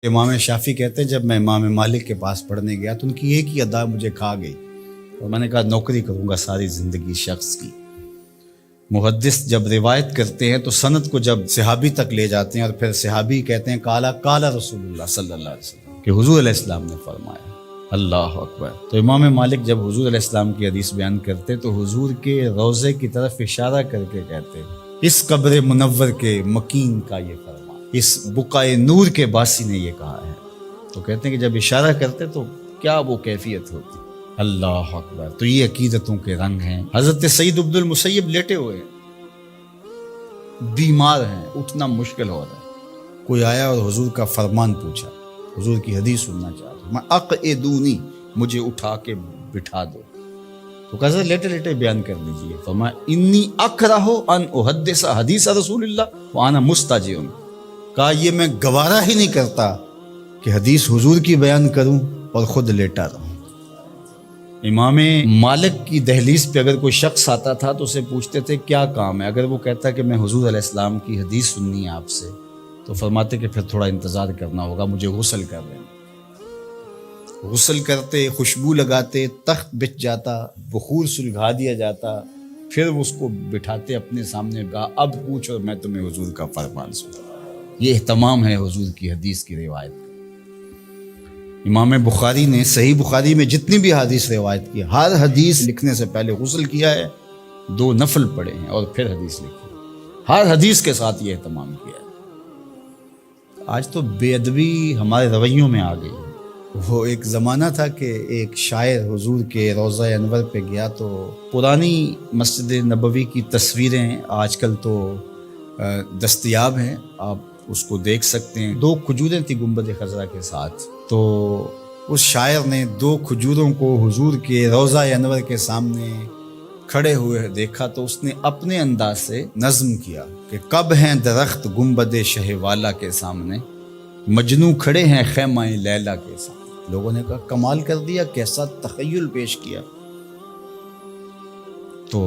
امام شافعی کہتے ہیں جب میں امام مالک کے پاس پڑھنے گیا تو ان کی ایک ہی ادا مجھے کھا گئی اور میں نے کہا نوکری کروں گا ساری زندگی شخص کی۔ محدث جب روایت کرتے ہیں تو سند کو جب صحابی تک لے جاتے ہیں اور پھر صحابی کہتے ہیں کالا رسول اللہ صلی اللہ علیہ وسلم کہ حضور علیہ السلام نے فرمایا۔ اللہ اکبر۔ تو امام مالک جب حضور علیہ السلام کی حدیث بیان کرتے تو حضور کے روضے کی طرف اشارہ کر کے کہتے اس قبر منور کے مکین کا یہ فرمان، اس بقعۂ نور کے باسی نے یہ کہا ہے۔ تو کہتے ہیں کہ جب اشارہ کرتے تو کیا وہ کیفیت ہوتی۔ اللہ اکبر۔ تو یہ عقیدتوں کے رنگ ہیں۔ حضرت سعید بن المسیب لیٹے ہوئے ہیں، بیمار ہیں، اٹھنا مشکل ہو رہا ہے۔ کوئی آیا اور حضور کا فرمان پوچھا، حضور کی حدیث سننا چاہتا ہوں، میں اقعدونی، مجھے اٹھا کے بٹھا دو۔ تو کہا لیٹے لیٹے بیان کر لیجیے۔ فرمایا انی اکرہ ان احدث حدیث رسول اللہ وانا مستجع۔ کہا یہ میں گوارا ہی نہیں کرتا کہ حدیث حضور کی بیان کروں اور خود لیٹا رہوں۔ امام مالک کی دہلیز پہ اگر کوئی شخص آتا تھا تو اسے پوچھتے تھے کیا کام ہے۔ اگر وہ کہتا کہ میں حضور علیہ السلام کی حدیث سننی ہے آپ سے، تو فرماتے کہ پھر تھوڑا انتظار کرنا ہوگا، مجھے غسل کر لینا۔ غسل کرتے، خوشبو لگاتے، تخت بچھ جاتا، بخور سلگھا دیا جاتا، پھر اس کو بٹھاتے اپنے سامنے، کہا اب پوچھو اور میں تمہیں حضور کا فرمان سنا۔ یہ اہتمام ہے حضور کی حدیث کی روایت کا۔ امام بخاری نے صحیح بخاری میں جتنی بھی حدیث روایت کی، ہر حدیث لکھنے سے پہلے غسل کیا ہے، 2 نفل پڑھے ہیں اور پھر حدیث لکھی ہے۔ ہر حدیث کے ساتھ یہ اہتمام کیا ہے۔ آج تو بے ادبی ہمارے رویوں میں آ گئی ہے۔ وہ ایک زمانہ تھا کہ ایک شاعر حضور کے روضہ انور پہ گیا تو پرانی مسجد نبوی کی تصویریں آج کل تو دستیاب ہیں، آپ اس کو دیکھ سکتے ہیں۔ 2 کھجوریں تھی گنبد خضرا کے ساتھ، تو اس شاعر نے 2 کھجوروں کو حضور کے روضہ انور کے سامنے کھڑے ہوئے دیکھا تو اس نے اپنے انداز سے نظم کیا کہ کب ہیں درخت گنبد شہ والا کے سامنے، مجنوں کھڑے ہیں خیمہ لیلا کے سامنے۔ لوگوں نے کہا کمال کر دیا، کیسا تخیل پیش کیا۔ تو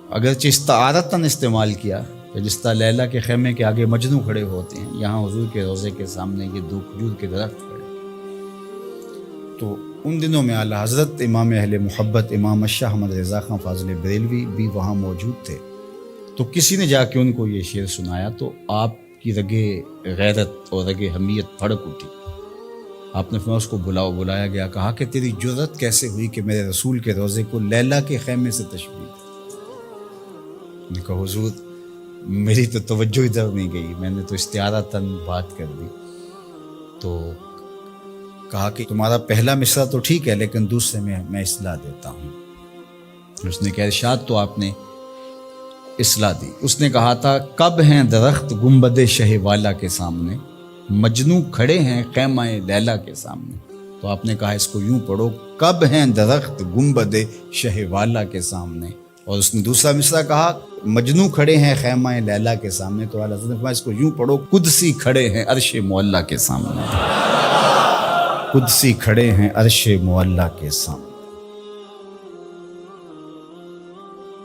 اگرچہ استعارتاً استعمال کیا کہ جس طرح لیلا کے خیمے کے آگے مجنوں کھڑے ہوتے ہیں، یہاں حضور کے روضے کے سامنے یہ 2 کھجور کے درخت کھڑے۔ تو ان دنوں میں اعلیٰ حضرت امام اہل محبت امام شاہ احمد رضا خان فاضل بریلوی بھی وہاں موجود تھے۔ تو کسی نے جا کے ان کو یہ شعر سنایا تو آپ کی رگے غیرت اور رگے حمیت بھڑک اٹھی۔ آپ نے فرمایا اس کو بلایا گیا، کہا کہ تیری جرت کیسے ہوئی کہ میرے رسول کے روضے کو لیلا کے خیمے سے تشبیہ دی؟ نے کہا حضور میری تو توجہ ادھر نہیں گئی، میں نے تو استعارتاً بات کر دی۔ تو کہا کہ تمہارا پہلا مصرع تو ٹھیک ہے لیکن دوسرے میں اصلاح دیتا ہوں۔ اس نے کہا ارشاد تو آپ نے اصلاح دی۔ اس نے کہا تھا کب ہیں درخت گنبد شہ والا کے سامنے، مجنوں کھڑے ہیں خیمہ لیلا کے سامنے۔ تو آپ نے کہا اس کو یوں پڑھو کب ہیں درخت گنبد شہ والا کے سامنے، اور اس نے دوسرا مصرع کہا مجنوں کھڑے ہیں خیمہ لیلا کے سامنے۔ تو اعلیٰ حضرت نے فرمایا اس کو یوں پڑھو قدسی کھڑے ہیں عرش معلیٰ کے سامنے، قدسی کھڑے ہیں عرش معلیٰ کے سامنے۔